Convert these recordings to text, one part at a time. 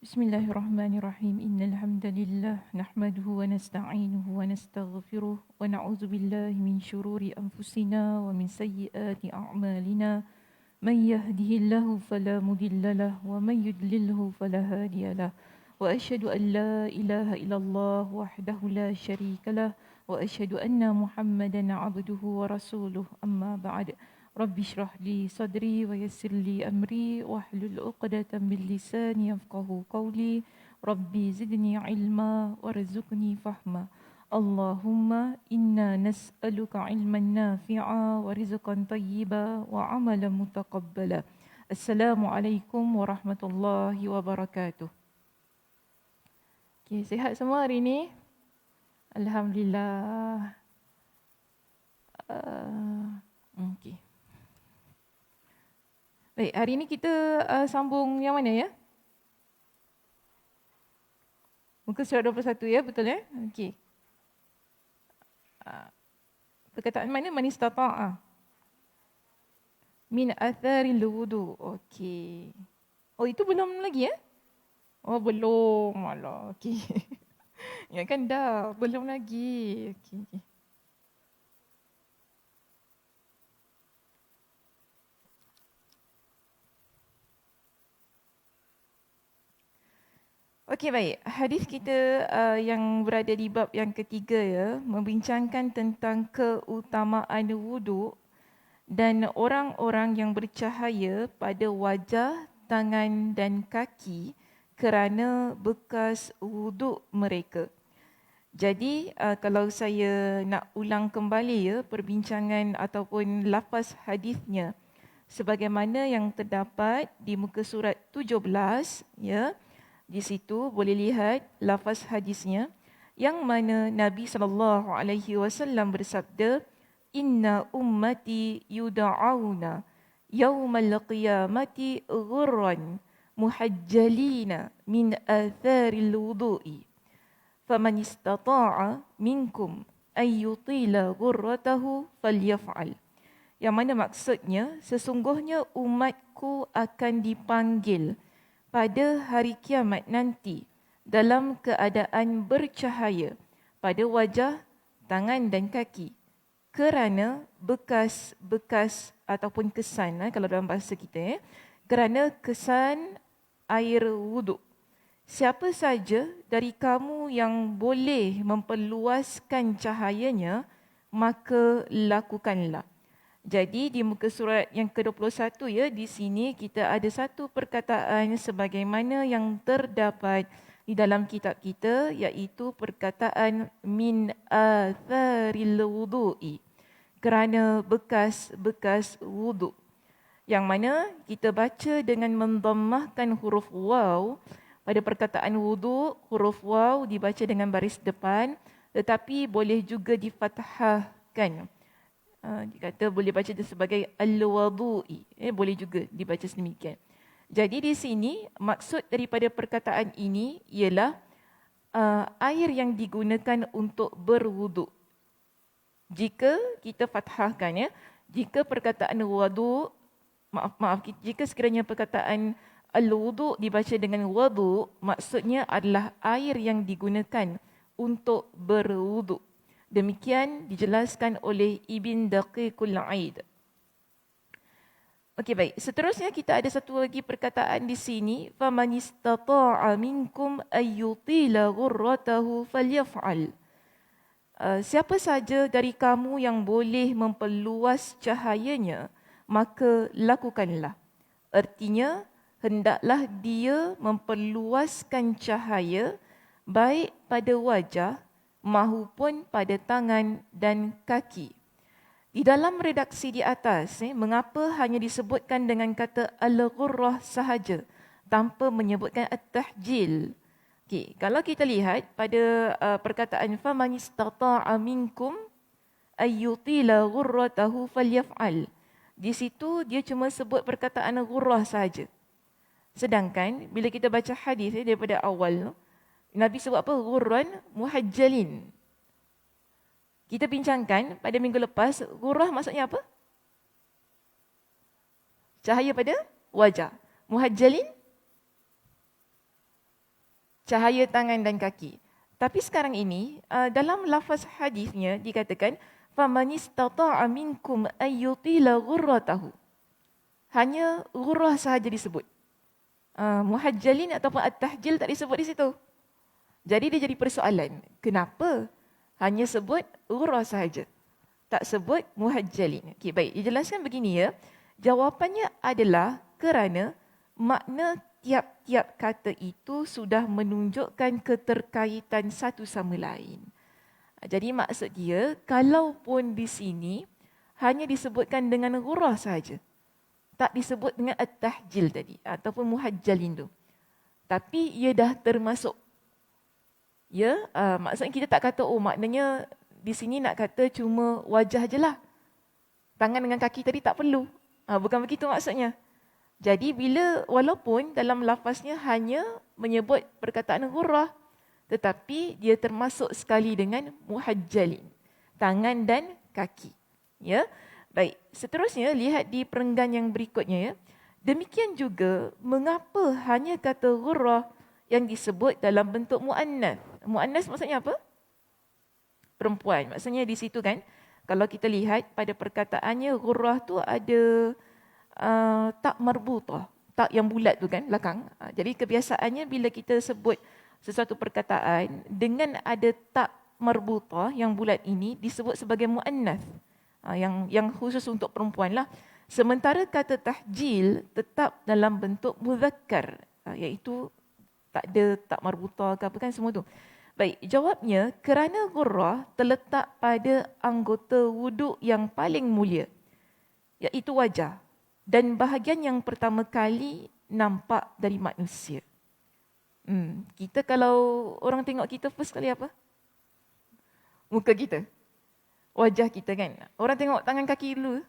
Bismillahirrahmanirrahim. Innal hamdalillah nahmaduhu wa nasta'inuhu wa nastaghfiruh wa na'udzu billahi min shururi anfusina wa min sayyiati a'malina. Man yahdihillahu fala mudilla lahu wa man yudlilhu fala hadiya lahu. Wa asyhadu an la ilaha illallah wahdahu la syarika lahu wa asyhadu anna Muhammadan 'abduhu wa rasuluh. Amma ba'd. Rabbi shrah li sadri wa yassir li amri wahlul 'uqdatam min lisani yafqahu qawli. Rabbi zidni ilma warzuqni fahma. Allahumma inna nas'aluka ilman nafi'a wa rizqan tayyiba wa amalan mutaqabbala. Assalamualaikum warahmatullahi wabarakatuh. Okay, sihat semua hari ini? Alhamdulillah. Okay. Baik, hari ini kita sambung yang mana ya? Muka surat 21 ya, betul ya? Okey. Perkataan mana? Man istata'a min atharil wudu. Okey. Oh, itu belum lagi ya? Oh, belum. Alah, okey. Ya kan dah, belum lagi. Okey. Okey, baik. Hadis kita yang berada di bab yang ketiga ya, membincangkan tentang keutamaan wuduk dan orang-orang yang bercahaya pada wajah, tangan dan kaki kerana bekas wuduk mereka. Jadi kalau saya nak ulang kembali ya perbincangan ataupun lafaz hadisnya sebagaimana yang terdapat di muka surat 17 ya. Di situ boleh lihat lafaz hadisnya yang mana Nabi SAW bersabda, Inna ummati yuda'auna yawmal qiyamati ghurran muhajjalina min atharil wudu'i. Faman istata'a minkum ayyutila ghurratahu falyaf'al. Yang mana maksudnya, sesungguhnya umatku akan dipanggil pada hari kiamat nanti dalam keadaan bercahaya pada wajah, tangan dan kaki kerana bekas-bekas ataupun kesan kalau dalam bahasa kita kerana kesan air wuduk. Siapa saja dari kamu yang boleh memperluaskan cahayanya, maka lakukanlah. Jadi di muka surat yang ke-21 ya, di sini kita ada satu perkataan sebagaimana yang terdapat di dalam kitab kita, iaitu perkataan min atharil wudu'i, kerana bekas-bekas wuduk. Yang mana kita baca dengan mendammahkan huruf waw. Pada perkataan wuduk, huruf waw dibaca dengan baris depan, tetapi boleh juga difathahkan. Dikata boleh baca dia sebagai al-wadu'i. Boleh juga dibaca sedemikian. Jadi di sini maksud daripada perkataan ini ialah air yang digunakan untuk berwuduk. Jika kita fathahkan ya, jika perkataan wadu, jika sekiranya perkataan al-wudu dibaca dengan wadu, maksudnya adalah air yang digunakan untuk berwuduk. Demikian dijelaskan oleh Ibn Daqiqul Aid. Okey, baik. Seterusnya kita ada satu lagi perkataan di sini, faman istata'a minkum ayyutila ghurratahu falyaf'al. Siapa saja dari kamu yang boleh memperluas cahayanya, maka lakukanlah. Artinya, hendaklah dia memperluaskan cahaya baik pada wajah mahupun pada tangan dan kaki. Di dalam redaksi di atas, mengapa hanya disebutkan dengan kata al-ghurrah sahaja tanpa menyebutkan at-tahjil? Okay, kalau kita lihat pada perkataan faman istata'a minkum ayyutila ghurratahu falyaf'al. Di situ dia cuma sebut perkataan ghurrah sahaja. Sedangkan bila kita baca hadis daripada awal, Nabi sebut apa? Ghurran muhajjalin. Kita bincangkan pada minggu lepas, ghurrah maksudnya apa? Cahaya pada wajah. Muhajjalin cahaya tangan dan kaki. Tapi sekarang ini dalam lafaz hadisnya dikatakan faman istata'a minkum ayyutila ghurratahu. Hanya ghurrah sahaja disebut. Muhajjalin ataupun at-tahjil tak disebut di situ. Jadi dia jadi persoalan. Kenapa hanya sebut ghurrah sahaja? Tak sebut muhajjalin. Okey, baik. Dijelaskan begini ya. Jawapannya adalah kerana makna tiap-tiap kata itu sudah menunjukkan keterkaitan satu sama lain. Jadi maksud dia, kalaupun di sini hanya disebutkan dengan ghurrah sahaja, tak disebut dengan at-tahjil tadi ataupun muhajjalin tu, tapi ia dah termasuk. Ya, maksudnya kita tak kata maknanya di sini nak kata cuma wajah je lah. Tangan dengan kaki tadi tak perlu. Bukan begitu maksudnya. Jadi walaupun dalam lafaznya hanya menyebut perkataan ghurrah, tetapi dia termasuk sekali dengan muhajjalin, tangan dan kaki. Ya. Baik, seterusnya lihat di perenggan yang berikutnya ya. Demikian juga mengapa hanya kata ghurrah yang disebut dalam bentuk muannas. Muannas maksudnya apa? Perempuan. Maksudnya di situ kan, kalau kita lihat pada perkataannya ghurrah tu ada tak marbutah, tak yang bulat tu kan belakang. Jadi kebiasaannya bila kita sebut sesuatu perkataan dengan ada tak marbutah yang bulat ini disebut sebagai muannas. Yang khusus untuk perempuan lah. Sementara kata tahjil tetap dalam bentuk muzakkar, iaitu tak ada tak marbutah ke apa kan semua tu. Baik, jawabnya kerana ghurrah terletak pada anggota wuduk yang paling mulia, iaitu wajah, dan bahagian yang pertama kali nampak dari manusia. Kita kalau orang tengok kita first kali apa? Muka kita. Wajah kita kan. Orang tengok tangan kaki dulu.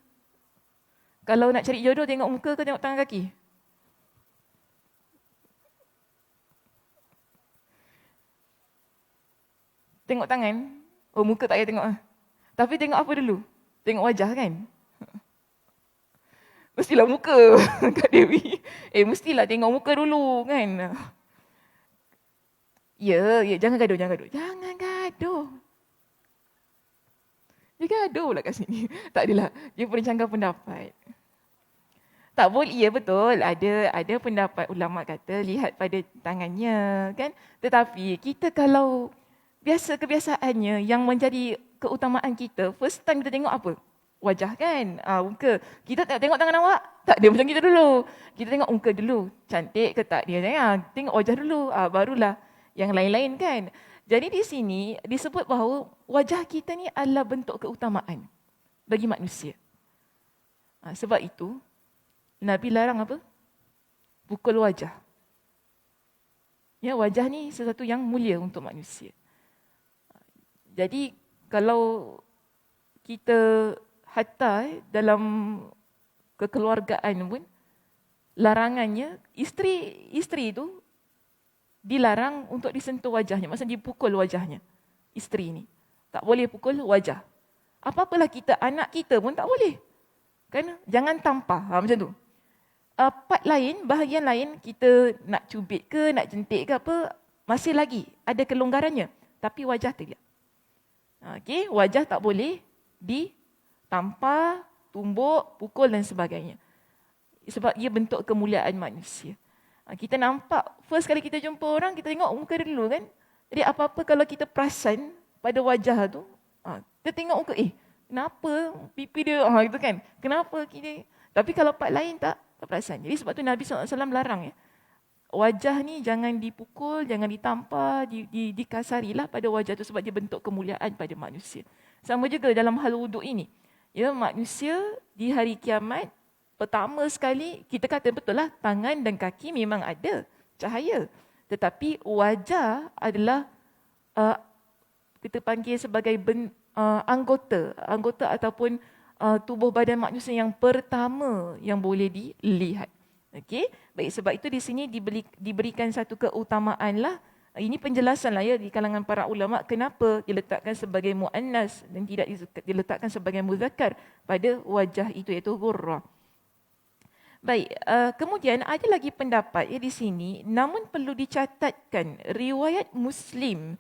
Kalau nak cari jodoh tengok muka ke tengok tangan kaki? Tengok tangan. Oh, muka tak payah tengok. Tapi tengok apa dulu? Tengok wajah kan? Mestilah muka, Kak Dewi. Mestilah tengok muka dulu kan? Ya, jangan gaduh. Jangan gaduh. Dia gaduh pula kat sini. Tak adalah, dia perbincangkan pendapat. Tak boleh, ya betul. Ada pendapat ulama kata lihat pada tangannya kan. Tetapi kita kalau kebiasaannya yang menjadi keutamaan kita, first time kita tengok apa? Wajah kan, muka. Kita tak tengok tangan awak, tak ada macam kita dulu. Kita tengok muka dulu, cantik ke tak dia. Tengok wajah dulu, barulah yang lain-lain kan. Jadi di sini disebut bahawa wajah kita ni adalah bentuk keutamaan bagi manusia. Sebab itu, Nabi larang apa? Pukul wajah. Ya, wajah ni sesuatu yang mulia untuk manusia. Jadi kalau kita hatta dalam kekeluargaan pun, larangannya isteri itu dilarang untuk disentuh wajahnya, maksudnya dipukul wajahnya. Isteri ni tak boleh pukul wajah. Apa-apalah kita, anak kita pun tak boleh. Kan? Jangan tampar, macam tu. Part lain, bahagian lain, kita nak cubit ke, nak jentik ke apa, masih lagi ada kelonggarannya. Tapi wajah tidak. Okey, wajah tak boleh ditampar, tumbuk, pukul dan sebagainya. Sebab ia bentuk kemuliaan manusia. Kita nampak, first kali kita jumpa orang, kita tengok muka dia dulu kan. Jadi apa-apa kalau kita perasan pada wajah tu, kita tengok muka, kenapa pipi dia, gitu kan. Kenapa kita. Tapi kalau part lain tak perasan. Jadi sebab tu Nabi SAW larang ya. Wajah ni jangan dipukul, jangan ditampar, dikasarilah pada wajah tu sebab dia bentuk kemuliaan pada manusia. Sama juga dalam hal wuduk ini. Ya, manusia di hari kiamat, pertama sekali, kita kata betul lah, tangan dan kaki memang ada cahaya. Tetapi wajah adalah, kita panggil sebagai anggota ataupun tubuh badan manusia yang pertama yang boleh dilihat. Okey, baik, sebab itu di sini diberikan satu keutamaan lah. Ini penjelasan lah ya di kalangan para ulama kenapa diletakkan sebagai muannas dan tidak diletakkan sebagai muzakkar pada wajah itu, iaitu ghurrah. Baik, kemudian ada lagi pendapat di sini, namun perlu dicatatkan riwayat Muslim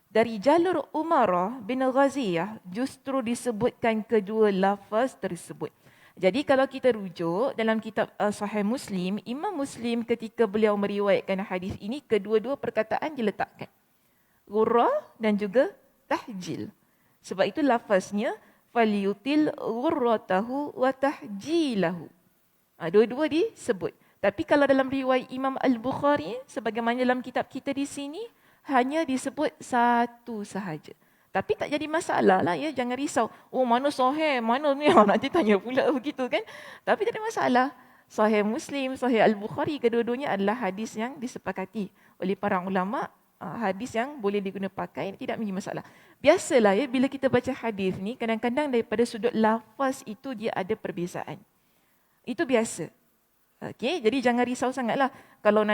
dari jalur Umarah bin Ghaziyah justru disebutkan kedua lafaz tersebut. Jadi kalau kita rujuk dalam kitab Sahih Muslim, Imam Muslim ketika beliau meriwayatkan hadis ini, kedua-dua perkataan diletakkan. Ghurrah dan juga tahjil. Sebab itu lafaznya falyutil ghurratahu wa tahjilahu. Dua-dua disebut. Tapi kalau dalam riwayat Imam Al-Bukhari, sebagaimana dalam kitab kita di sini, hanya disebut satu sahaja. Tapi tak jadi masalah lah ya, jangan risau. Oh mana sahih, mana ni, nanti tanya pula begitu kan. Tapi tak ada masalah. Sahih Muslim, Sahih Al-Bukhari, kedua-duanya adalah hadis yang disepakati oleh para ulama, hadis yang boleh diguna pakai, tidak menjadi masalah. Biasalah ya, bila kita baca hadis ni, kadang-kadang daripada sudut lafaz itu dia ada perbezaan. Itu biasa. Okey, jadi jangan risau sangatlah. Kalau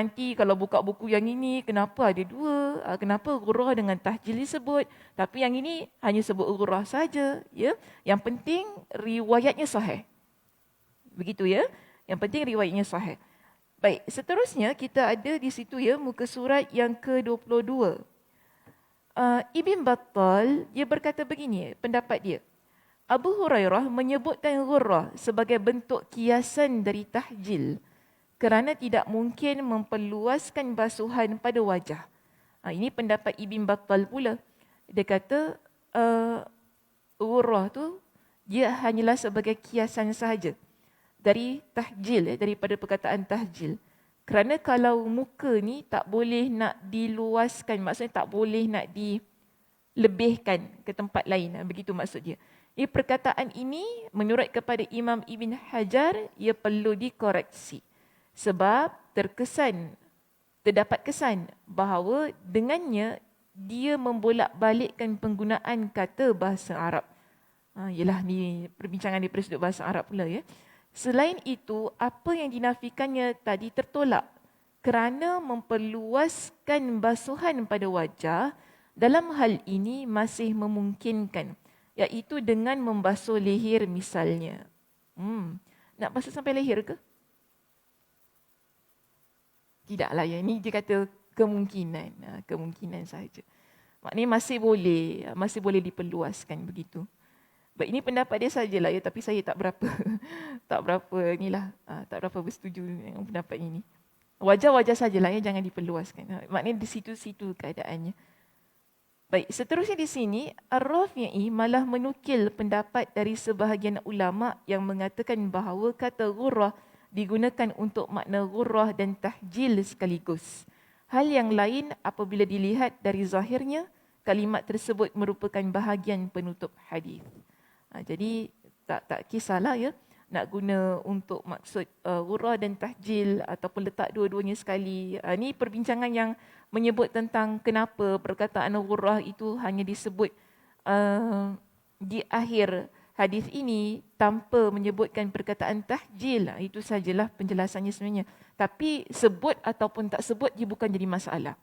buka buku yang ini, kenapa ada dua? Kenapa ghurrah dengan tahjil disebut? Tapi yang ini hanya sebut ghurrah saja. Ya? Yang penting riwayatnya sahih. Begitu ya. Yang penting riwayatnya sahih. Baik, seterusnya kita ada di situ ya, muka surat yang ke-22. Ibn Battal, dia berkata begini, pendapat dia. Abu Hurairah menyebutkan ghurrah sebagai bentuk kiasan dari tahjil kerana tidak mungkin memperluaskan basuhan pada wajah. Ini pendapat Ibn Battal pula. Dia kata ghurrah tu dia hanyalah sebagai kiasan sahaja dari tahjil, daripada perkataan tahjil. Kerana kalau muka ni tak boleh nak diluaskan, maksudnya tak boleh nak dilebihkan ke tempat lain. Begitu maksud dia. Perkataan ini menurut kepada Imam Ibn Hajar, ia perlu dikoreksi. Sebab terdapat kesan bahawa dengannya dia membolak-balikkan penggunaan kata bahasa Arab. Ialah ni perbincangan di sudut bahasa Arab pula ya. Selain itu, apa yang dinafikannya tadi tertolak kerana memperluaskan basuhan pada wajah dalam hal ini masih memungkinkan. Iaitu dengan membasuh leher misalnya. Nak basuh sampai leher ke? Tidaklah ya. Ini dia kata kemungkinan. Kemungkinan sahaja. Maknanya masih boleh diperluaskan begitu. Baik, ini pendapat dia sajalah ya. Tapi saya tak berapa tak berapa bersetuju dengan pendapat ini. Wajar-wajar sajalah ya, jangan diperluaskan. Maknanya di situ-situ keadaannya. Baik, seterusnya di sini, Ar-Rafi'i malah menukil pendapat dari sebahagian ulama yang mengatakan bahawa kata ghurrah digunakan untuk makna ghurrah dan tahjil sekaligus. Hal yang lain apabila dilihat dari zahirnya, kalimat tersebut merupakan bahagian penutup hadis. Jadi tak kisahlah ya, nak guna untuk maksud ghurrah dan tahjil ataupun letak dua-duanya sekali. Ini perbincangan yang menyebut tentang kenapa perkataan ghurrah itu hanya disebut di akhir hadis ini tanpa menyebutkan perkataan tahjil. Itu sajalah penjelasannya sebenarnya. Tapi sebut ataupun tak sebut dia bukan jadi masalah.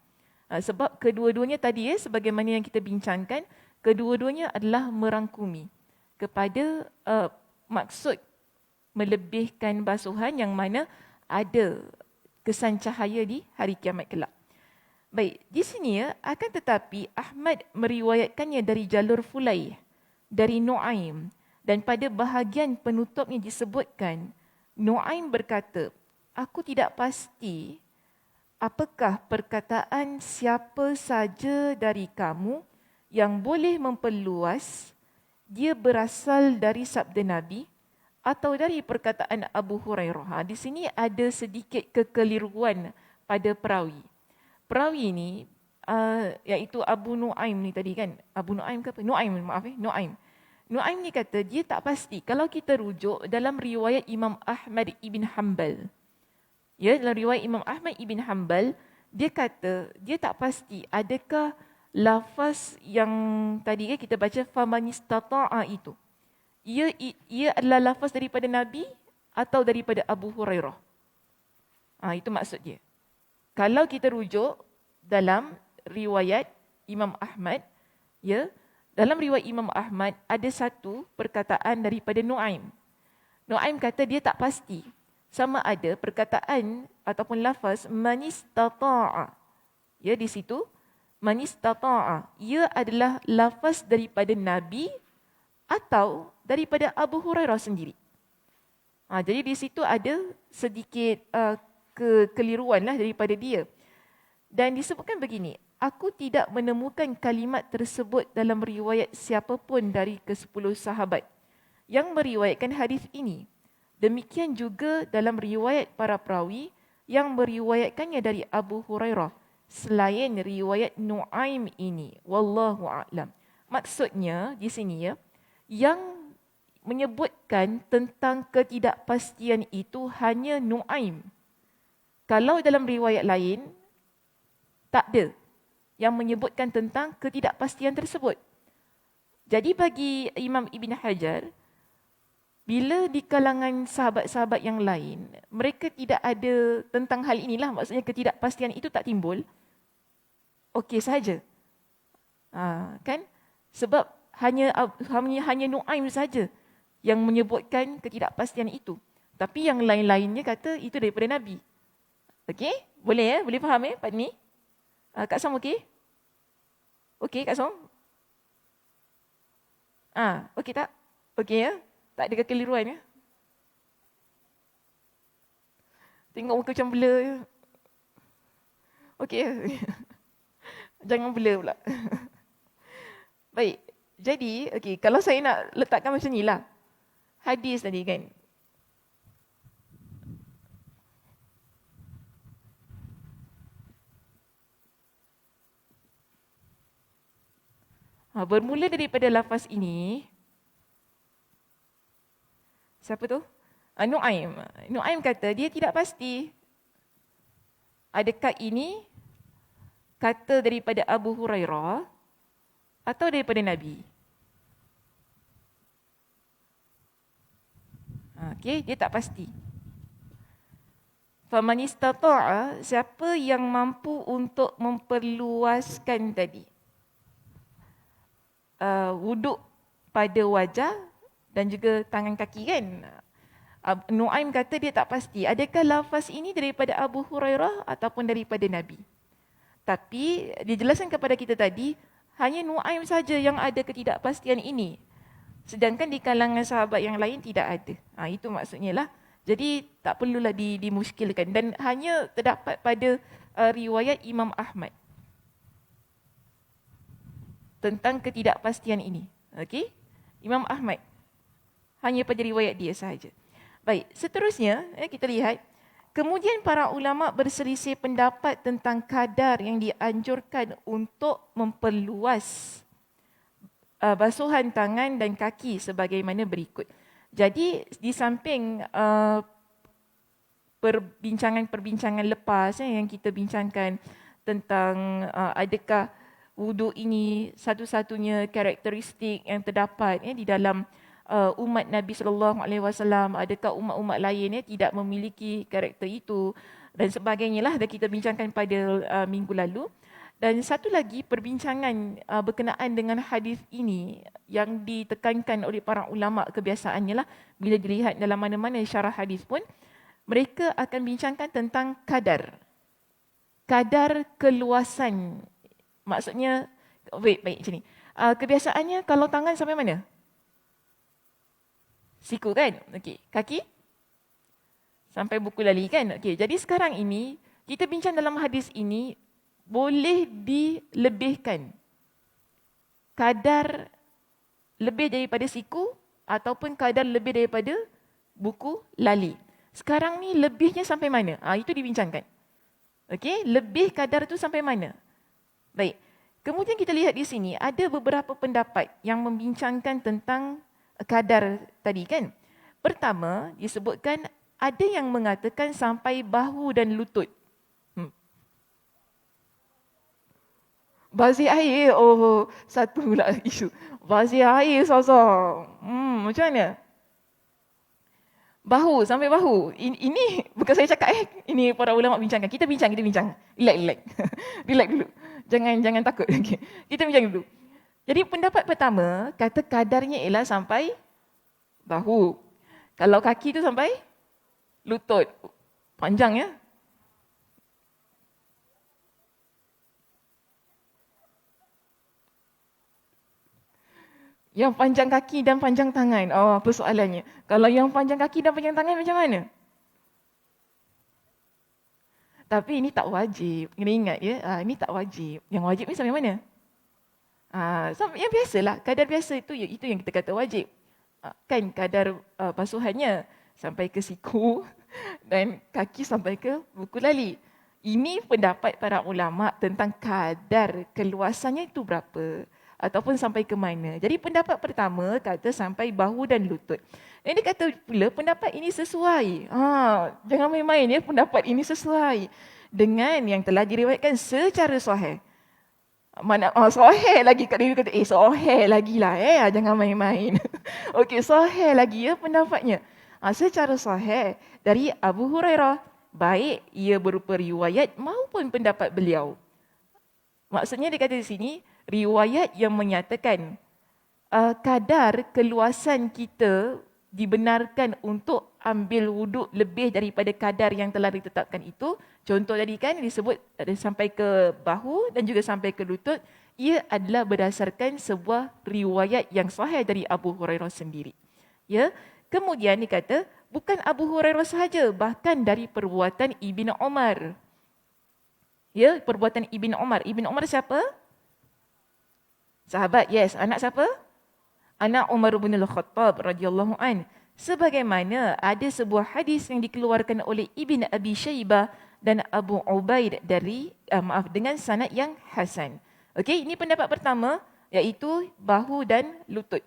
Sebab kedua-duanya tadi sebagaimana yang kita bincangkan, kedua-duanya adalah merangkumi kepada maksud melebihkan basuhan yang mana ada kesan cahaya di hari kiamat kelak. Baik, di sini akan tetapi Ahmad meriwayatkannya dari jalur Fulay, dari Nu'aim, dan pada bahagian penutupnya disebutkan, Nu'aim berkata, aku tidak pasti apakah perkataan siapa saja dari kamu yang boleh memperluas, dia berasal dari sabda Nabi atau dari perkataan Abu Hurairah. Di sini ada sedikit kekeliruan pada perawi. Perawi ini, iaitu Abu Nu'aim ni tadi kan. Abu Nu'aim ke apa? Nu'aim. Nu'aim ni kata dia tak pasti. Kalau kita rujuk dalam riwayat Imam Ahmad ibn Hanbal. Ya, dalam riwayat Imam Ahmad ibn Hanbal, dia kata dia tak pasti adakah lafaz yang tadi kita baca famanistata'a itu. Ia adalah lafaz daripada Nabi atau daripada Abu Hurairah. Itu maksud dia. Kalau kita rujuk dalam riwayat Imam Ahmad, ya, dalam riwayat Imam Ahmad ada satu perkataan daripada Nu'aim. Nu'aim kata dia tak pasti sama ada perkataan ataupun lafaz manistata'a. Ya, di situ manistata'a. Ia adalah lafaz daripada Nabi atau daripada Abu Hurairah sendiri. Jadi di situ ada sedikit kekeliruan lah daripada dia. Dan disebutkan begini, aku tidak menemukan kalimat tersebut dalam riwayat siapapun dari ke-10 sahabat yang meriwayatkan hadis ini. Demikian juga dalam riwayat para perawi yang meriwayatkannya dari Abu Hurairah selain riwayat Nu'aim ini. Wallahu a'lam. Maksudnya di sini ya, yang menyebutkan tentang ketidakpastian itu hanya Nu'aim. Kalau dalam riwayat lain, tak ada yang menyebutkan tentang ketidakpastian tersebut. Jadi bagi Imam Ibn Hajar, bila di kalangan sahabat-sahabat yang lain, mereka tidak ada tentang hal inilah, maksudnya ketidakpastian itu tak timbul, okey saja. Kan? Sebab hanya Nu'aim saja yang menyebutkan ketidakpastian itu. Tapi yang lain-lainnya kata itu daripada Nabi. Okey? Boleh ya? Boleh faham ya part ni? Kak Som okey? Okey Kak Som? Okey tak? Okey ya? Tak ada kekeliruan ya? Tengok muka macam blur je. Okey ya? Jangan blur pula. Baik. Jadi, okey, kalau saya nak letakkan macam ni lah. Hadis tadi kan. Bermula daripada lafaz ini. Siapa tu? Nu'aim. Nu'aim kata dia tidak pasti. Adakah ini kata daripada Abu Hurairah atau daripada Nabi? Okey, dia tak pasti. Faman istata'a, siapa yang mampu untuk memperluaskan tadi wuduk pada wajah dan juga tangan kaki kan. Nu'aim kata dia tak pasti. Adakah lafaz ini daripada Abu Hurairah ataupun daripada Nabi? Tapi dijelaskan kepada kita tadi, hanya Nu'aim saja yang ada ketidakpastian ini. Sedangkan di kalangan sahabat yang lain tidak ada. Itu maksudnya lah. Jadi tak perlulah dimuskilkan. Dan hanya terdapat pada riwayat Imam Ahmad tentang ketidakpastian ini. Okey? Imam Ahmad. Hanya pada riwayat dia sahaja. Baik, seterusnya kita lihat. Kemudian para ulama berselisih pendapat tentang kadar yang dianjurkan untuk memperluas basuhan tangan dan kaki sebagaimana berikut. Jadi di samping perbincangan-perbincangan lepas yang kita bincangkan tentang adakah wuduk ini satu-satunya karakteristik yang terdapat di dalam umat Nabi SAW, adakah umat-umat lain tidak memiliki karakter itu dan sebagainya lah, dah kita bincangkan pada minggu lalu. Dan satu lagi perbincangan berkenaan dengan hadis ini yang ditekankan oleh para ulama kebiasaannya lah, bila dilihat dalam mana-mana syarah hadis pun, mereka akan bincangkan tentang kadar keluasan. Maksudnya, baik macam ni. Kebiasaannya kalau tangan sampai mana? Siku kan? Okey. Kaki? Sampai buku lali kan? Okey. Jadi sekarang ini, kita bincang dalam hadis ini, boleh dilebihkan kadar lebih daripada siku ataupun kadar lebih daripada buku lali. Sekarang ni lebihnya sampai mana? Itu dibincangkan. Okey, lebih kadar tu sampai mana? Baik. Kemudian kita lihat di sini ada beberapa pendapat yang membincangkan tentang kadar tadi kan. Pertama, disebutkan ada yang mengatakan sampai bahu dan lutut. Bazir air, satu pula isu. Bazir air sosok. Macam mana? Bahu, sampai bahu. Ini bukan saya cakap ini para ulama bincangkan. Kita bincang. Relax. Relax dulu. Jangan takut. Okay. Kita bincang dulu. Jadi pendapat pertama, kata kadarnya ialah sampai bahu. Kalau kaki tu sampai Lutut. Panjang ya. Yang panjang kaki dan panjang tangan. Oh, apa soalannya? Kalau yang panjang kaki dan panjang tangan macam mana? Tapi ini tak wajib. Kena ingat ya, ini tak wajib. Yang wajib ni sampai mana? Yang biasalah, kadar biasa itu yang kita kata wajib. Kan kadar basuhannya sampai ke siku dan kaki sampai ke buku lali. Ini pendapat para ulama tentang kadar keluasannya itu berapa ataupun sampai ke mana. Jadi pendapat pertama kata sampai bahu dan lutut. Dan dia kata pula pendapat ini sesuai. Jangan main-main ya, pendapat ini sesuai dengan yang telah diriwayatkan secara sahih. Mana sahih lagi, kat dia kata sahih lagi lah jangan main-main. Okey, sahih lagi ya pendapatnya. Secara sahih dari Abu Hurairah, baik ia berupa riwayat maupun pendapat beliau. Maksudnya dia kata di sini riwayat yang menyatakan kadar keluasan kita dibenarkan untuk ambil wuduk lebih daripada kadar yang telah ditetapkan itu. Contoh tadi kan disebut sampai ke bahu dan juga sampai ke lutut. Ia adalah berdasarkan sebuah riwayat yang sahih dari Abu Hurairah sendiri. Ya. Kemudian dikata bukan Abu Hurairah sahaja, bahkan dari perbuatan Ibn Umar. Ya, perbuatan Ibn Umar. Ibn Umar siapa? Sahabat, yes. Anak siapa? Anak Umar bin Al-Khattab radhiyallahu an. Sebagaimana ada sebuah hadis yang dikeluarkan oleh Ibn Abi Shaybah dan Abu Ubaid dengan sanad yang hasan. Okey, ini pendapat pertama iaitu bahu dan lutut.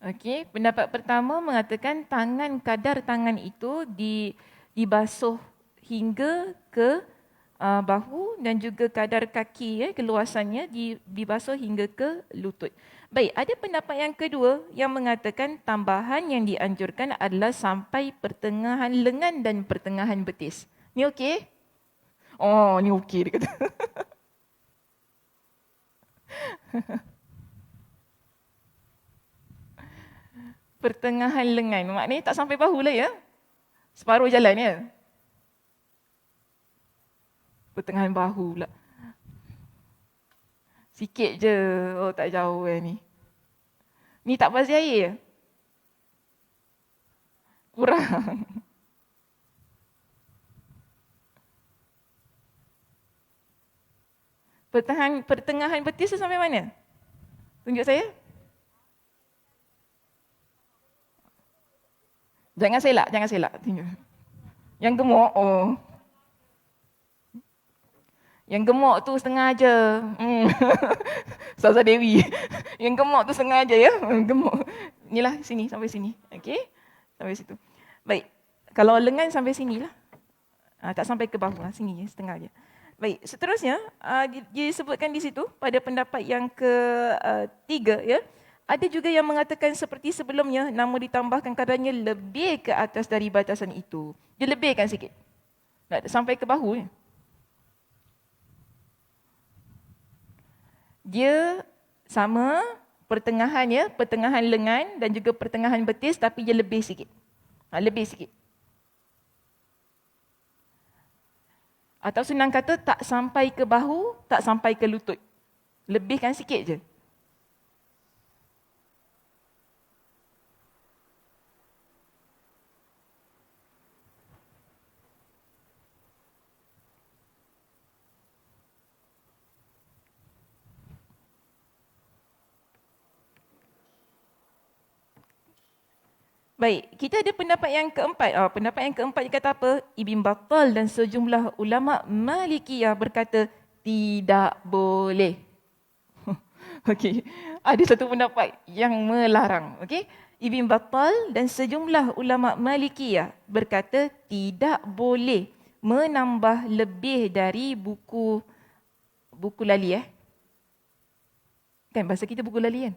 Okey, pendapat pertama mengatakan kadar tangan itu dibasuh hingga ke bahu dan juga kadar kaki keluasannya dibasuh hingga ke lutut. Baik, ada pendapat yang kedua yang mengatakan tambahan yang dianjurkan adalah sampai pertengahan lengan dan pertengahan betis. Ni okey? Oh, ni okey dia kata. Pertengahan lengan. Maknanya tak sampai bahu lah ya. Separuh jalan ya. Pertengahan bahu pula. Sikit je. Oh tak jauh ni. Ni tak basuh air ya? Kurang. Pertengahan betis tu sampai mana? Tunjuk saya. Jangan selak. Tunjuk. Yang gemuk, Yang gemuk tu setengah aja. Ustazah Dewi. Yang gemuk tu setengah aja ya. Gemuk. Inilah sini, sampai sini. Okey. Sampai situ. Baik. Kalau lengan sampai sinilah. Tak sampai ke bahu lah. Sini je, setengah aja. Baik, seterusnya disebutkan di situ pada pendapat yang ketiga ya. Ada juga yang mengatakan seperti sebelumnya, namun ditambahkan kadarnya lebih ke atas dari batasan itu. Dia lebihkan sikit. Sampai ke bahu ya. Dia sama pertengahan ya, pertengahan lengan dan juga pertengahan betis, tapi dia lebih sikit. Lebih sikit. Atau senang kata tak sampai ke bahu, tak sampai ke lutut. Lebihkan sikit je. Baik, kita ada pendapat yang keempat. Pendapat yang keempat dia kata apa? Ibn Battal dan sejumlah ulama Malikiyah berkata tidak boleh. Okey, ada satu pendapat yang melarang. Okey, Ibn Battal dan sejumlah ulama Malikiyah berkata tidak boleh menambah lebih dari buku lali Kan bahasa kita buku lali kan?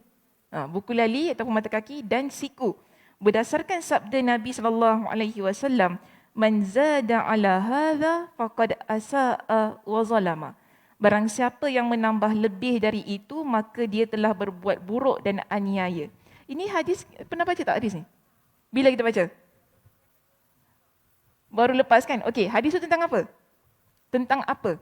Buku lali ataupun mata kaki dan siku. Berdasarkan sabda Nabi SAW, "Man zada ala hadha faqad asaa wa zalama." Barang siapa yang menambah lebih dari itu, maka dia telah berbuat buruk dan aniaya. Ini hadis, pernah baca tak hadis ni? Bila kita baca? Baru lepas kan? Okey, hadis tu tentang apa? Tentang apa?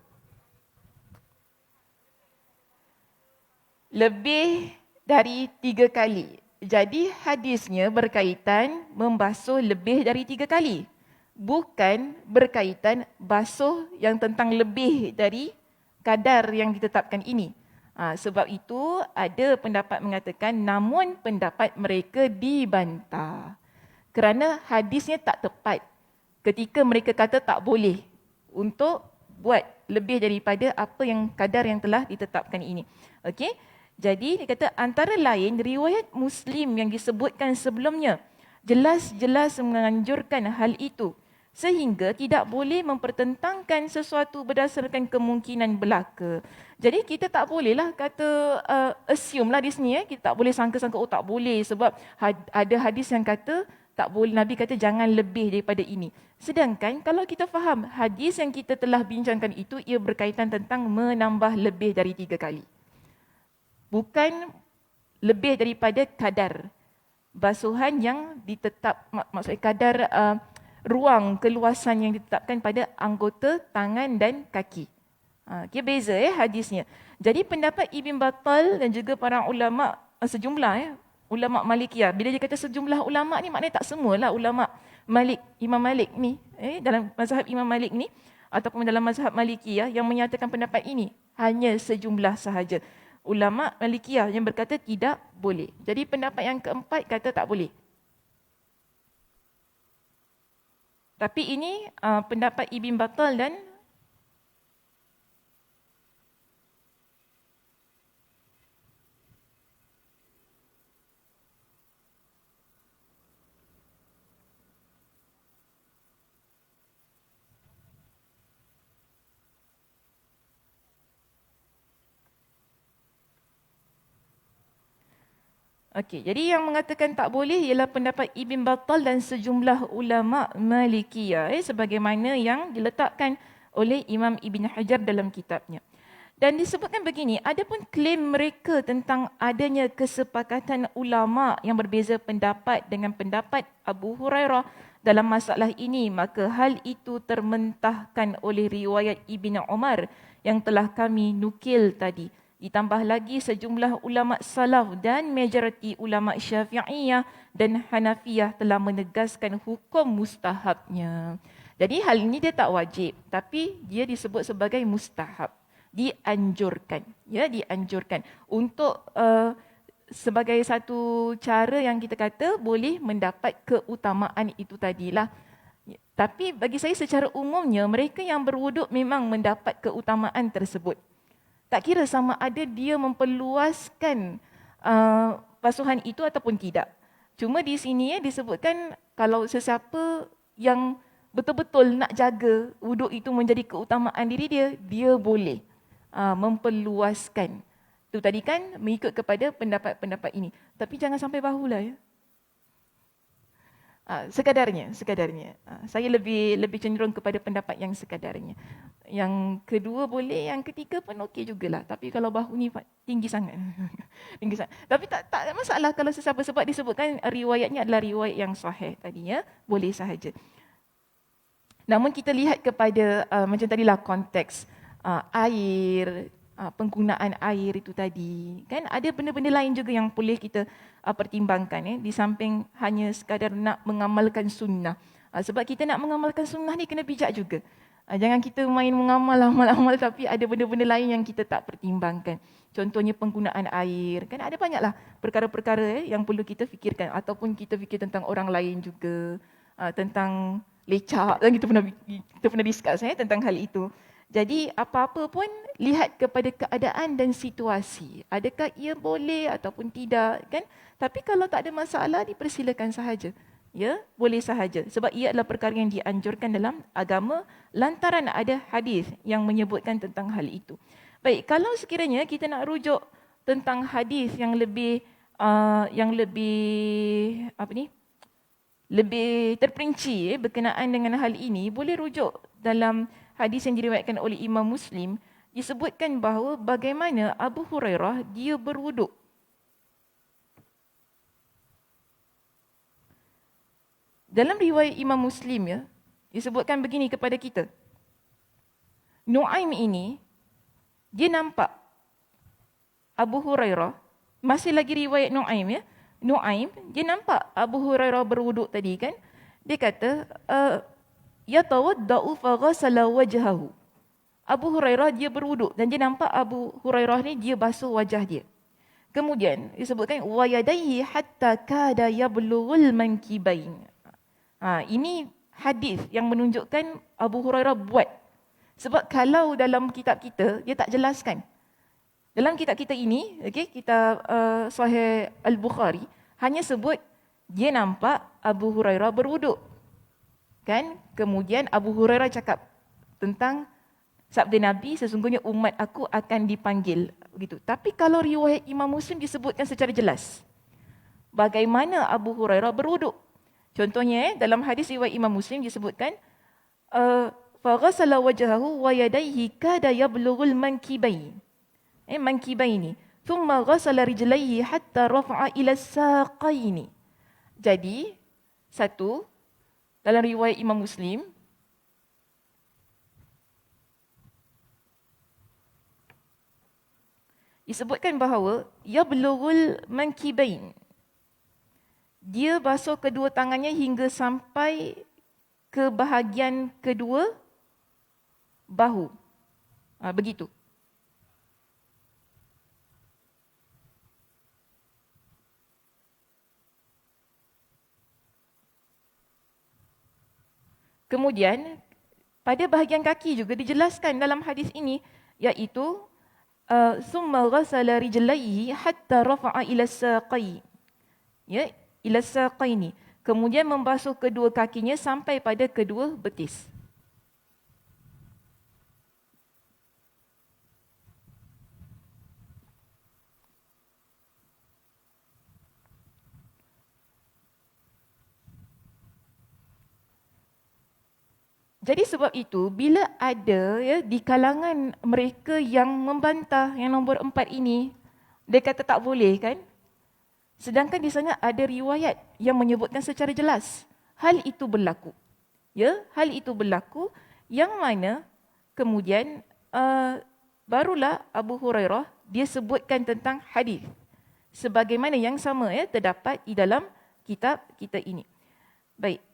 Lebih dari 3 kali. Jadi hadisnya berkaitan membasuh lebih dari 3 kali. Bukan berkaitan basuh yang tentang lebih dari kadar yang ditetapkan ini. Sebab itu ada pendapat mengatakan namun pendapat mereka dibantah. Kerana hadisnya tak tepat ketika mereka kata tak boleh untuk buat lebih daripada apa yang kadar yang telah ditetapkan ini. Okey? Jadi dia kata antara lain riwayat Muslim yang disebutkan sebelumnya jelas-jelas menganjurkan hal itu sehingga tidak boleh mempertentangkan sesuatu berdasarkan kemungkinan belaka. Jadi kita tak bolehlah kata assume lah di sini kita tak boleh sangka-sangka tak boleh sebab ada hadis yang kata tak boleh, Nabi kata jangan lebih daripada ini. Sedangkan kalau kita faham hadis yang kita telah bincangkan itu ia berkaitan tentang menambah lebih dari 3 kali. Bukan lebih daripada kadar basuhan yang ditetap, maksudnya kadar ruang keluasan yang ditetapkan pada anggota tangan dan kaki. Okay, beza hadisnya. Jadi pendapat Ibn Battal dan juga para ulama sejumlah ulama Malikiyah. Bila dia kata sejumlah ulama ni maknanya tak semualah ulama Malik, Imam Malik ni dalam mazhab Imam Malik ni ataupun dalam mazhab Malikiyah yang menyatakan pendapat ini, hanya sejumlah sahaja. Ulama Malikiyah yang berkata tidak boleh. Jadi pendapat yang keempat kata tak boleh. Tapi ini pendapat Ibn Battal dan okey, jadi yang mengatakan tak boleh ialah pendapat Ibn Battal dan sejumlah ulama Malikiyah sebagaimana yang diletakkan oleh Imam Ibn Hajar dalam kitabnya. Dan disebutkan begini, adapun klaim mereka tentang adanya kesepakatan ulama yang berbeza pendapat dengan pendapat Abu Hurairah dalam masalah ini, maka hal itu termentahkan oleh riwayat Ibn Umar yang telah kami nukil tadi. Ditambah lagi sejumlah ulama salaf dan majoriti ulama Syafi'iyah dan Hanafiyah telah menegaskan hukum mustahabnya. Jadi hal ini dia tak wajib, tapi dia disebut sebagai mustahab. Dianjurkan, dianjurkan untuk sebagai satu cara yang kita kata boleh mendapat keutamaan itu tadilah. Tapi bagi saya secara umumnya mereka yang berwuduk memang mendapat keutamaan tersebut. Tak kira sama ada dia memperluaskan basuhan itu ataupun tidak. Cuma di sini disebutkan kalau sesiapa yang betul-betul nak jaga wuduk itu menjadi keutamaan diri dia, dia boleh memperluaskan. Itu tadi kan mengikut kepada pendapat-pendapat ini. Tapi jangan sampai bahulah ya. Sekadarnya. Saya lebih cenderung kepada pendapat yang sekadarnya. Yang kedua boleh, yang ketiga pun okey jugalah. Tapi kalau bahu ni tinggi sangat. Tinggi sangat. Tapi tak masalah kalau sesiapa, sebab disebutkan riwayatnya adalah riwayat yang sahih tadi ya. Boleh sahaja. Namun kita lihat kepada macam tadilah konteks air, penggunaan air itu tadi. Kan ada benda-benda lain juga yang boleh kita pertimbangkan di samping hanya sekadar nak mengamalkan sunnah. Sebab kita nak mengamalkan sunnah ni kena bijak juga. Jangan kita main mengamal tapi ada benda-benda lain yang kita tak pertimbangkan. Contohnya penggunaan air. Kan ada banyaklah perkara-perkara yang perlu kita fikirkan. Ataupun kita fikir tentang orang lain juga. Tentang lecak. Kita pernah discuss tentang hal itu. Jadi apa-apa pun lihat kepada keadaan dan situasi. Adakah ia boleh ataupun tidak. Kan? Tapi kalau tak ada masalah, dipersilakan sahaja. Ya, boleh sahaja. Sebab ia adalah perkara yang dianjurkan dalam agama lantaran ada hadis yang menyebutkan tentang hal itu. Baik, kalau sekiranya kita nak rujuk tentang hadis yang lebih lebih terperinci berkenaan dengan hal ini, boleh rujuk dalam hadis yang diriwayatkan oleh Imam Muslim, disebutkan bahawa bagaimana Abu Hurairah dia berwuduk. Dalam riwayat Imam Muslim disebutkan begini kepada kita. Nuaim ini, dia nampak Abu Hurairah, masih lagi riwayat Nuaim Nuaim, dia nampak Abu Hurairah berwuduk tadi kan. Dia kata, yatawadda'u faghasala wajhahu. Abu Hurairah dia berwuduk dan dia nampak Abu Hurairah ni dia basuh wajah dia. Kemudian disebutkan wa yadayhi hatta kada yablughul mankibain. Ini hadis yang menunjukkan Abu Hurairah buat. Sebab kalau dalam kitab kita, dia tak jelaskan. Dalam kitab kita ini, kitab Sahih Al-Bukhari, hanya sebut dia nampak Abu Hurairah berwuduk. Kan? Kemudian Abu Hurairah cakap tentang sabda Nabi, sesungguhnya umat aku akan dipanggil. Begitu. Tapi kalau riwayat Imam Muslim disebutkan secara jelas, bagaimana Abu Hurairah berwuduk. Contohnya dalam hadis riwayat Imam Muslim disebutkan faghasala wajhahu wa yadayhi kada yablughul mankibain. Mankibaini. Thumma ghasala rijlaihi hatta rafa'a ila saqaini. Jadi satu dalam riwayat Imam Muslim disebutkan bahawa yablughul mankibain. Dia basuh kedua tangannya hingga sampai ke bahagian kedua bahu. Begitu. Kemudian pada bahagian kaki juga dijelaskan dalam hadis ini, iaitu summa ghasala rijlaihi hatta rafa'a ila saqai. Ila saqaini. Kemudian membasuh kedua kakinya sampai pada kedua betis. Jadi sebab itu, bila ada di kalangan mereka yang membantah yang nombor 4 ini, dia kata tak boleh kan? Sedangkan di sana ada riwayat yang menyebutkan secara jelas hal itu berlaku. Hal itu berlaku yang mana kemudian barulah Abu Hurairah dia sebutkan tentang hadis sebagaimana yang sama terdapat di dalam kitab kita ini. Baik.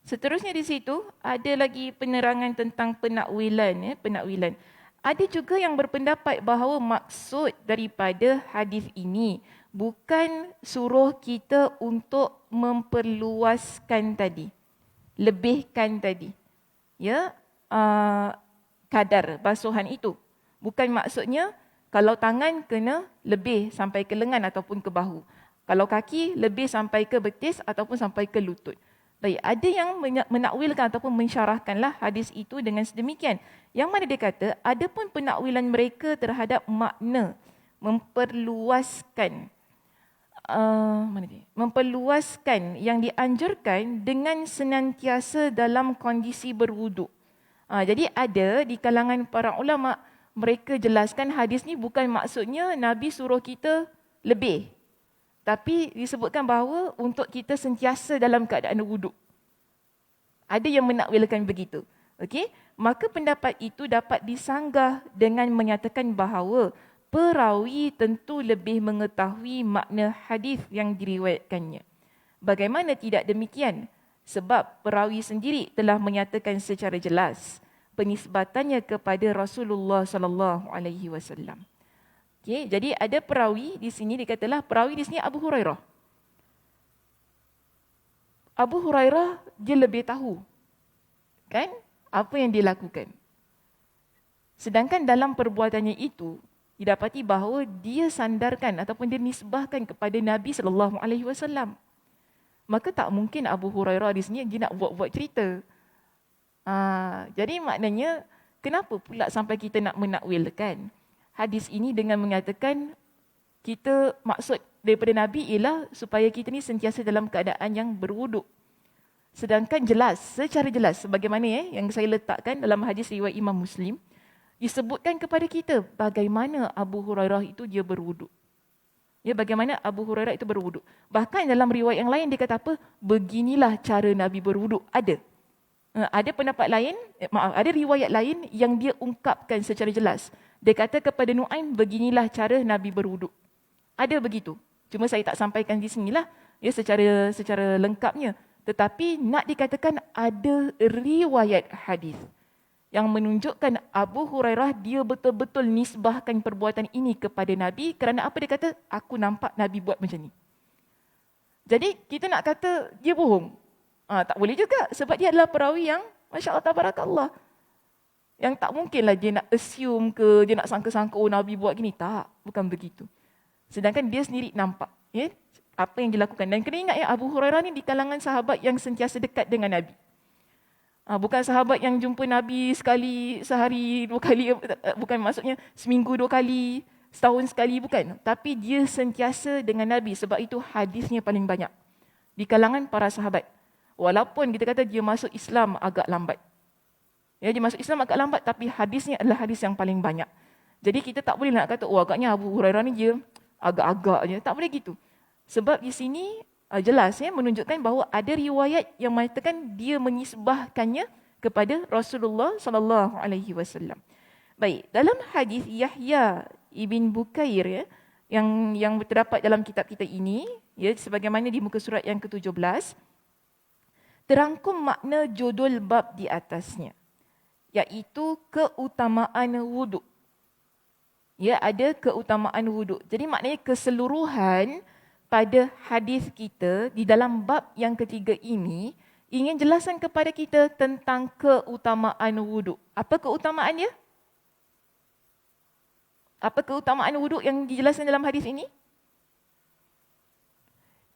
Seterusnya di situ ada lagi penerangan tentang penakwilan. Penakwilan. Ada juga yang berpendapat bahawa maksud daripada hadis ini bukan suruh kita untuk memperluaskan tadi, lebihkan tadi, kadar basuhan itu. Bukan maksudnya kalau tangan kena lebih sampai ke lengan ataupun ke bahu. Kalau kaki lebih sampai ke betis ataupun sampai ke lutut. Baik, ada yang menakwilkan ataupun mensyarahkanlah hadis itu dengan sedemikian. Yang mana dia kata, ada pun penakwilan mereka terhadap makna memperluaskan. Memperluaskan yang dianjurkan dengan senantiasa dalam kondisi berwuduk. Jadi ada di kalangan para ulama, mereka jelaskan hadis ni bukan maksudnya Nabi suruh kita lebih. Tapi disebutkan bahawa untuk kita sentiasa dalam keadaan wuduk. Ada yang menakwilkan begitu. Okey, maka pendapat itu dapat disanggah dengan menyatakan bahawa perawi tentu lebih mengetahui makna hadis yang diriwayatkannya. Bagaimana tidak demikian? Sebab perawi sendiri telah menyatakan secara jelas penisbatannya kepada Rasulullah sallallahu alaihi wasallam. Okey, jadi ada perawi di sini, dikatalah perawi di sini Abu Hurairah. Abu Hurairah dia lebih tahu kan apa yang dia lakukan. Sedangkan dalam perbuatannya itu didapati bahawa dia sandarkan ataupun dia nisbahkan kepada Nabi sallallahu alaihi wasallam. Maka tak mungkin Abu Hurairah di sini dia nak buat-buat cerita. Jadi maknanya kenapa pula sampai kita nak menakwilkan hadis ini dengan mengatakan kita maksud daripada Nabi ialah supaya kita ni sentiasa dalam keadaan yang berwuduk. Sedangkan jelas, secara jelas sebagaimana yang saya letakkan dalam hadis riwayat Imam Muslim, disebutkan kepada kita bagaimana Abu Hurairah itu dia berwuduk. Ya, bagaimana Abu Hurairah itu berwuduk. Bahkan dalam riwayat yang lain dia kata apa? Beginilah cara Nabi berwuduk. Ada. Ada pendapat lain, ada riwayat lain yang dia ungkapkan secara jelas. Dia kata kepada Nuaim, beginilah cara Nabi berwuduk. Ada begitu. Cuma saya tak sampaikan di sinilah ya secara lengkapnya. Tetapi nak dikatakan ada riwayat hadis yang menunjukkan Abu Hurairah dia betul-betul nisbahkan perbuatan ini kepada Nabi kerana apa dia kata? Aku nampak Nabi buat macam ni. Jadi kita nak kata dia bohong. Tak boleh juga sebab dia adalah perawi yang Masya Allah Tabarakallah. Yang tak mungkinlah dia nak assume ke, dia nak sangka-sangka oh Nabi buat gini. Tak, bukan begitu. Sedangkan dia sendiri nampak ya, apa yang dilakukan. Dan kena ingat ya, Abu Hurairah ni di kalangan sahabat yang sentiasa dekat dengan Nabi. Bukan sahabat yang jumpa Nabi sekali, sehari, 2 kali. Bukan maksudnya seminggu 2 kali, setahun sekali, bukan. Tapi dia sentiasa dengan Nabi. Sebab itu hadisnya paling banyak di kalangan para sahabat. Walaupun kita kata dia masuk Islam agak lambat. Ya, dia masuk Islam agak lambat tapi hadisnya adalah hadis yang paling banyak. Jadi kita tak boleh nak kata, oh agaknya Abu Hurairah ni dia agak-agak je. Tak boleh gitu. Sebab di sini jelas ya menunjukkan bahawa ada riwayat yang mengatakan dia menisbahkannya kepada Rasulullah sallallahu alaihi wasallam. Baik, dalam hadis Yahya ibn Bukair ya yang terdapat dalam kitab kita ini ya sebagaimana di muka surat yang ke-17 terangkum makna judul bab di atasnya iaitu keutamaan wuduk. Ya, ada keutamaan wuduk. Jadi maknanya keseluruhan pada hadis kita di dalam bab yang ketiga ini ingin jelaskan kepada kita tentang keutamaan wuduk. Apa keutamaannya? Apa keutamaan wuduk yang dijelaskan dalam hadis ini?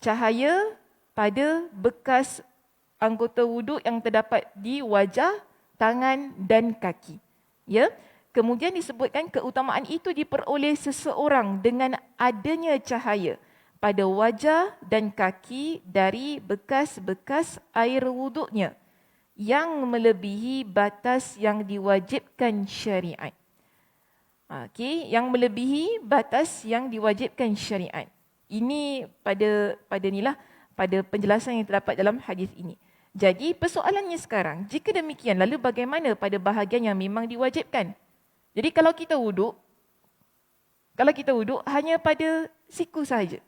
Cahaya pada bekas anggota wuduk yang terdapat di wajah, tangan dan kaki. Ya. Kemudian disebutkan keutamaan itu diperoleh seseorang dengan adanya cahaya pada wajah dan kaki dari bekas-bekas air wuduknya yang melebihi batas yang diwajibkan syariat. Okey, yang melebihi batas yang diwajibkan syariat. Ini pada penjelasan yang terdapat dalam hadis ini. Jadi persoalannya sekarang, jika demikian lalu bagaimana pada bahagian yang memang diwajibkan? Jadi kalau kita wuduk hanya pada siku saja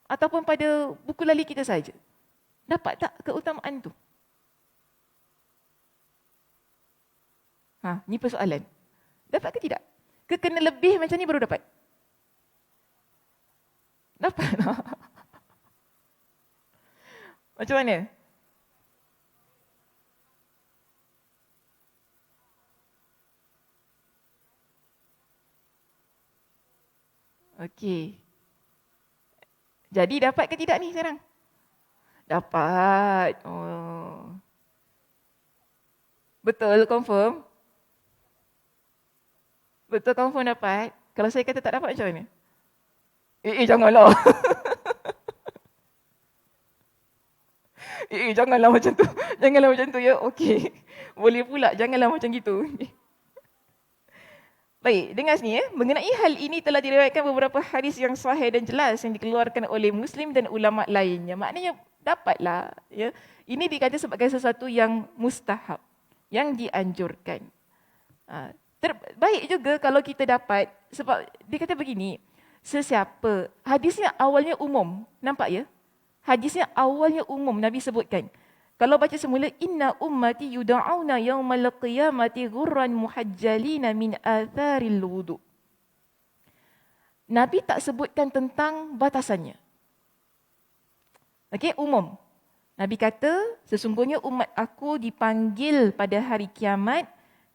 ataupun pada buku lali kita saja, dapat tak keutamaan tu? Ni persoalan. Dapat ke tidak? Ke kena lebih macam ni baru dapat? Dapat. Macam mana? Okey. Jadi dapat ke tidak ni sekarang? Dapat. Oh. Betul, confirm? Betul, confirm dapat? Kalau saya kata tak dapat macam mana? Janganlah. Janganlah macam tu. Janganlah macam tu ya. Okey. Boleh pula, janganlah macam gitu. Baik, dengar sini ya. Mengenai hal ini telah diriwayatkan beberapa hadis yang sahih dan jelas yang dikeluarkan oleh Muslim dan ulama lainnya. Maknanya dapatlah ya. Ini dikatakan sebagai sesuatu yang mustahab, yang dianjurkan. Baik juga kalau kita dapat, sebab dia kata begini, sesiapa, hadisnya awalnya umum, nampak ya? Hadisnya awalnya umum, Nabi sebutkan. Kalau baca semula, inna ummati yuda'auna yawmal qiyamati ghurran muhajjalina min atharil wudu. Nabi tak sebutkan tentang batasannya. Okey, umum. Nabi kata, sesungguhnya umat aku dipanggil pada hari kiamat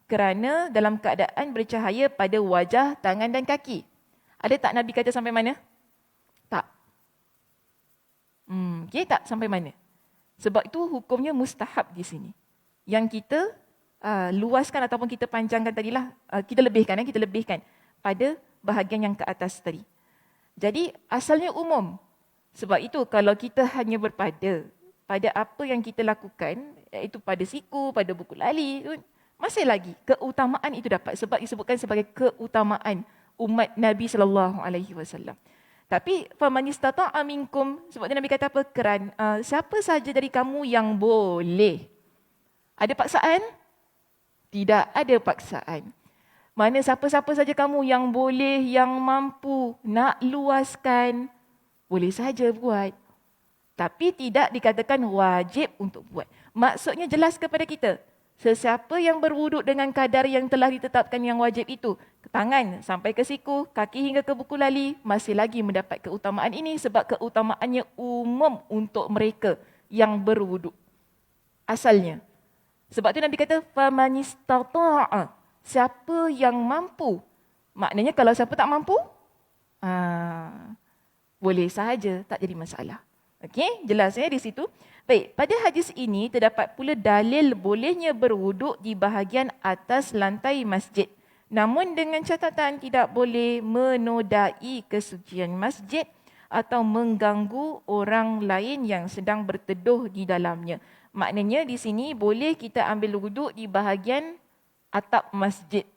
kerana dalam keadaan bercahaya pada wajah, tangan dan kaki. Ada tak Nabi kata sampai mana? Tak. Okey, tak sampai mana? Sebab itu hukumnya mustahab di sini. Yang kita luaskan ataupun kita panjangkan tadilah, kita lebihkan pada bahagian yang ke atas tadi. Jadi asalnya umum. Sebab itu kalau kita hanya berpada pada apa yang kita lakukan, iaitu pada siku, pada buku lali, masih lagi keutamaan itu dapat, sebab disebutkan sebagai keutamaan umat Nabi SAW. Tapi faman istata'a minkum, sebab Nabi kata apa? Siapa saja dari kamu yang boleh. Ada paksaan? Tidak ada paksaan. Mana siapa-siapa saja kamu yang boleh, yang mampu nak luaskan, boleh saja buat. Tapi tidak dikatakan wajib untuk buat. Maksudnya jelas kepada kita. Sesiapa yang berwuduk dengan kadar yang telah ditetapkan yang wajib itu, ke tangan sampai ke siku, kaki hingga ke buku lali, masih lagi mendapat keutamaan ini sebab keutamaannya umum untuk mereka yang berwuduk. Asalnya. Sebab tu Nabi kata, faman istata'a, siapa yang mampu. Maknanya kalau siapa tak mampu, boleh sahaja, tak jadi masalah. Okey, jelas ya di situ. Baik, pada hadis ini terdapat pula dalil bolehnya berwuduk di bahagian atas lantai masjid. Namun dengan catatan tidak boleh menodai kesucian masjid atau mengganggu orang lain yang sedang berteduh di dalamnya. Maknanya di sini boleh kita ambil wuduk di bahagian atap masjid.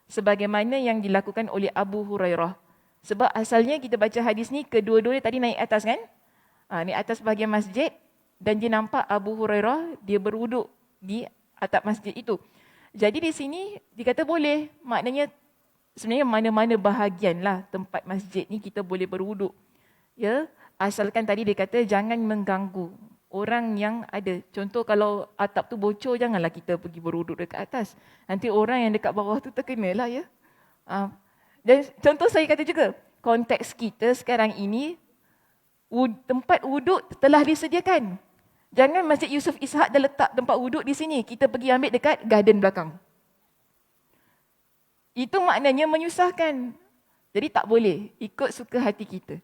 Sebagaimana yang dilakukan oleh Abu Hurairah. Sebab asalnya kita baca hadis ni, kedua-duanya tadi naik atas kan? Naik atas bahagian masjid dan dia nampak Abu Hurairah, dia berwuduk di atap masjid itu. Jadi di sini dikata boleh, maknanya sebenarnya mana-mana bahagian lah tempat masjid ni kita boleh berwuduk. Ya, asalkan tadi dia kata jangan mengganggu orang yang ada. Contoh kalau atap tu bocor, janganlah kita pergi berwuduk dekat atas. Nanti orang yang dekat bawah tu terkenalah ya. Dan contoh saya kata juga, konteks kita sekarang ini, tempat wuduk telah disediakan. Jangan Masjid Yusof Ishak dah letak tempat wuduk di sini, kita pergi ambil dekat garden belakang. Itu maknanya menyusahkan. Jadi tak boleh, ikut suka hati kita.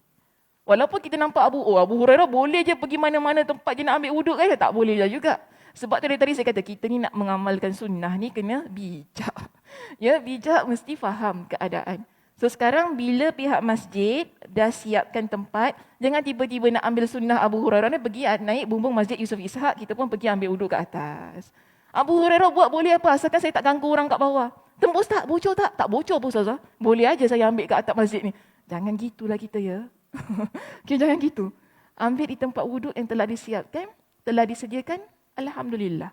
Walaupun kita nampak Abu Hurairah boleh je pergi mana-mana tempat dia nak ambil wuduk kan, tak boleh lah juga. Sebab tadi saya kata kita ni nak mengamalkan sunnah ni kena bijak. Ya, bijak mesti faham keadaan. So sekarang bila pihak masjid dah siapkan tempat, jangan tiba-tiba nak ambil sunnah Abu Hurairah ni pergi naik bumbung Masjid Yusof Ishak, kita pun pergi ambil wuduk kat atas. Abu Hurairah buat boleh apa, asalkan saya tak ganggu orang kat bawah. Tembus tak? Bocor tak? Tak bocor pun Ustazah. Boleh aja saya ambil kat atap masjid ni. Jangan gitulah kita ya. Okay, jangan gitu. Ambil di tempat wuduk yang telah disiapkan, telah disediakan, alhamdulillah.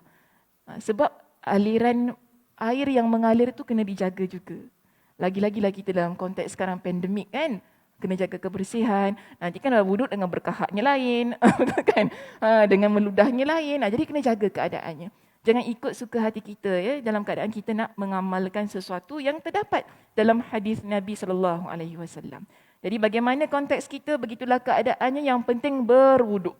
Sebab aliran air yang mengalir itu kena dijaga juga. Lagi-lagi kita dalam konteks sekarang pandemik kan, kena jaga kebersihan. Nanti kan wuduk dengan berkahaknya lain, kan? Dengan meludahnya lain. Jadi kena jaga keadaannya. Jangan ikut suka hati kita ya dalam keadaan kita nak mengamalkan sesuatu yang terdapat dalam hadis Nabi SAW. Jadi bagaimana konteks kita, begitulah keadaannya, yang penting berwuduk.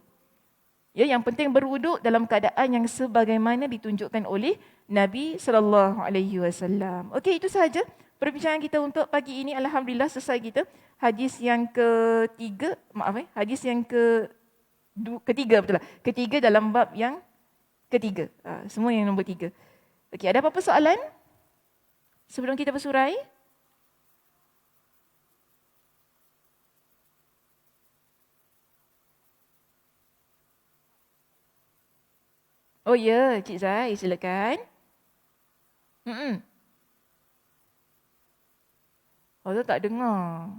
Ya, yang penting berwuduk dalam keadaan yang sebagaimana ditunjukkan oleh Nabi SAW. Okey, itu sahaja perbincangan kita untuk pagi ini. Alhamdulillah selesai kita. Hadis yang ketiga, hadis yang ketiga, betul lah. Ketiga dalam bab yang ketiga. Semua yang nombor 3. Okey, ada apa-apa soalan sebelum kita bersurai? Oh ya, Cik Zai, silakan. Oh, tu tak dengar.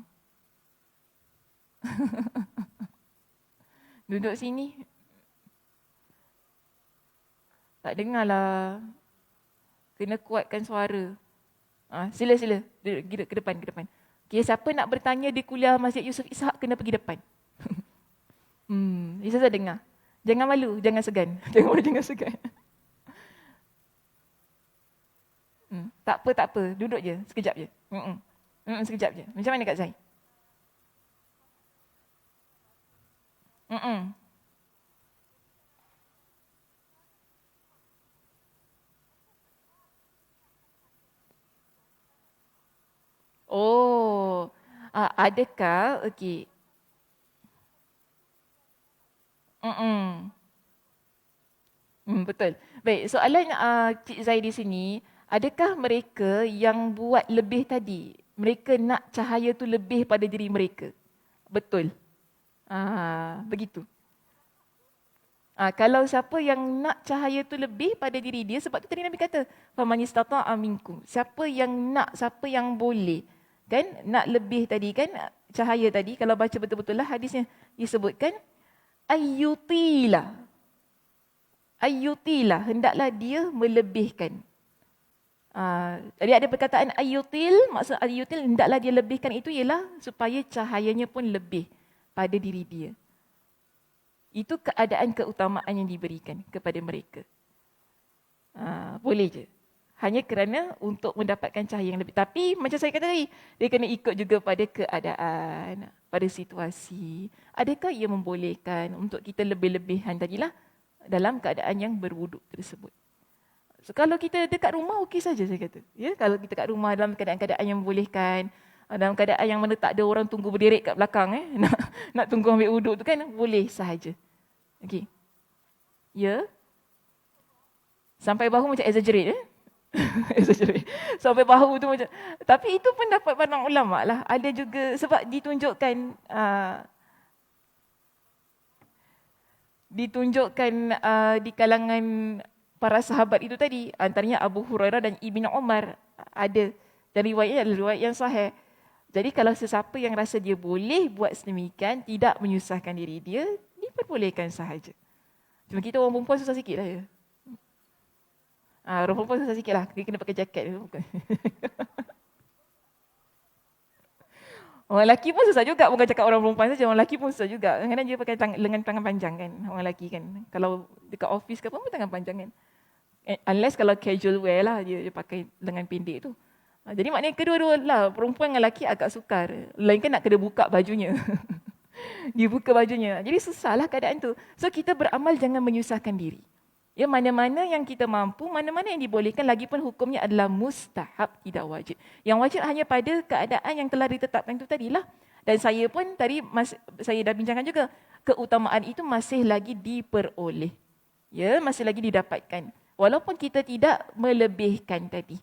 Duduk sini. Tak dengar lah. Kena kuatkan suara. Sila. Duduk ke depan. Okay, siapa nak bertanya di kuliah Masjid Yusof Ishak kena pergi depan. Ustazah dengar. Jangan malu, jangan segan. Jangan segan. Tak apa. Duduk je, sekejap je. Sekejap je. Macam mana Kak Zai? Oh, adakah, okey. Betul. Baik, soalan Cik Zai di sini, adakah mereka yang buat lebih tadi, mereka nak cahaya tu lebih pada diri mereka? Betul. Begitu. Kalau siapa yang nak cahaya tu lebih pada diri dia, sebab tu tadi Nabi kata, faman istata'a minkum. Siapa yang nak, siapa yang boleh. Kan, nak lebih tadi kan, cahaya tadi, kalau baca betul-betul lah hadisnya, disebutkan, ayyutila, hendaklah dia melebihkan. Jadi ada perkataan ayyutil, maksud ayyutil, hendaklah dia lebihkan itu ialah supaya cahayanya pun lebih pada diri dia. Itu keadaan keutamaan yang diberikan kepada mereka. Boleh je. Hanya kerana untuk mendapatkan cahaya yang lebih. Tapi macam saya kata tadi, dia kena ikut juga pada keadaan, pada situasi. Adakah ia membolehkan untuk kita lebih-lebihan tadilah dalam keadaan yang berwuduk tersebut. So, kalau kita dekat rumah, okey saja saya kata. Ya, kalau kita kat rumah dalam keadaan-keadaan yang membolehkan, dalam keadaan yang mana tak ada orang tunggu berderet kat belakang, nak tunggu ambil wuduk tu kan, boleh sahaja. Okey. Ya. Sampai bahu macam exaggerate. Exaggerate. Sampai bahu tu macam. Tapi itu pun dapat pandang ulama lah. Ada juga sebab ditunjukkan di kalangan para sahabat itu tadi, antaranya Abu Hurairah dan Ibn Umar, ada. Dan riwayatnya adalah riwayat yang sahih. Jadi kalau sesiapa yang rasa dia boleh buat sedemikian, tidak menyusahkan diri dia, diperbolehkan sahaja. Cuma kita orang perempuan susah sikit lah ya. Orang perempuan susah sikit lah, dia kena pakai jaket. Orang lelaki pun susah juga, bukan cakap orang perempuan saja, orang lelaki pun susah juga. Kadang-kadang dia pakai lengan tangan panjang kan, orang lelaki kan. Kalau dekat office ke apa pun tangan panjang kan. Unless kalau casual wear lah, dia pakai lengan pendek tu. Jadi maknanya kedua-dua lah, perempuan dengan lelaki agak sukar. Lain kan nak kena buka bajunya. Dia buka bajunya. Jadi susahlah keadaan tu. So kita beramal jangan menyusahkan diri. Ya, mana-mana yang kita mampu, mana-mana yang dibolehkan, lagipun hukumnya adalah mustahab, tidak wajib. Yang wajib hanya pada keadaan yang telah ditetapkan itu tadilah. Dan saya pun tadi saya dah bincangkan juga, keutamaan itu masih lagi diperoleh. Ya, masih lagi didapatkan. Walaupun kita tidak melebihkan tadi.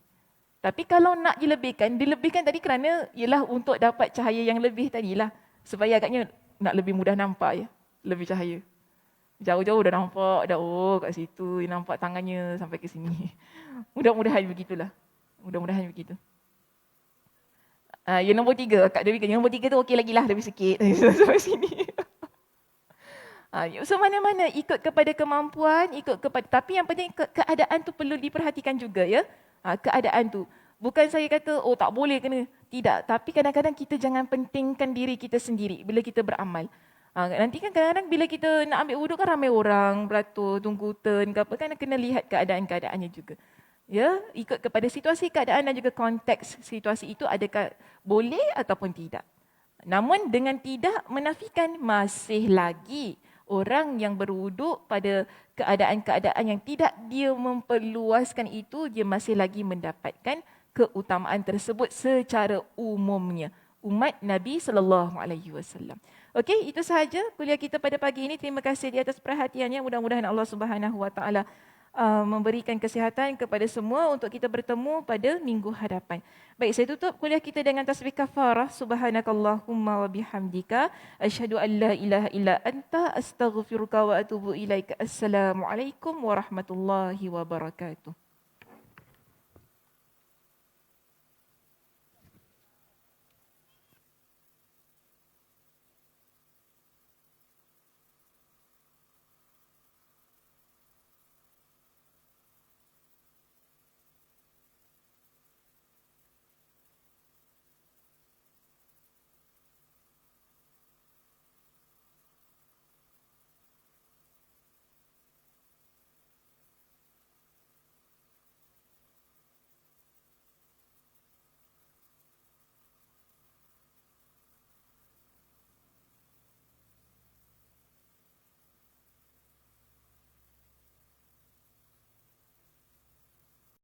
Tapi kalau nak dilebihkan tadi kerana ialah untuk dapat cahaya yang lebih tadilah. Supaya agaknya nak lebih mudah nampak ya, lebih cahaya. Jauh-jauh dah nampak, dah kat situ, nampak tangannya sampai ke sini. Mudah-mudahan begitulah. Mudah-mudahan begitu. Yang nombor 3, Kak Dewi, yang nombor 3 tu okey lagi lah, lebih sikit. Sampai sini. So mana-mana ikut kepada kemampuan, tapi yang penting keadaan tu perlu diperhatikan juga ya. Keadaan tu. Bukan saya kata, tak boleh kena. Tidak. Tapi kadang-kadang kita jangan pentingkan diri kita sendiri bila kita beramal. Nanti kan kadang-kadang bila kita nak ambil wuduk kan ramai orang beratur, tunggu turn ke apa kan, kena lihat keadaan-keadaannya juga. Ya, ikut kepada situasi, keadaan dan juga konteks situasi itu adakah boleh ataupun tidak. Namun dengan tidak menafikan masih lagi orang yang berwuduk pada keadaan-keadaan yang tidak dia memperluaskan itu, dia masih lagi mendapatkan keutamaan tersebut secara umumnya. Umat Nabi SAW. Okey, itu sahaja kuliah kita pada pagi ini. Terima kasih di atas perhatiannya. Mudah-mudahan Allah Subhanahu Wa Taala memberikan kesihatan kepada semua untuk kita bertemu pada minggu hadapan. Baik, saya tutup kuliah kita dengan tasbih kafarah. Subhanakallahumma wa bihamdika asyhadu an la ilaha illa anta astaghfiruka wa atubu ilaika. Assalamualaikum warahmatullahi wabarakatuh.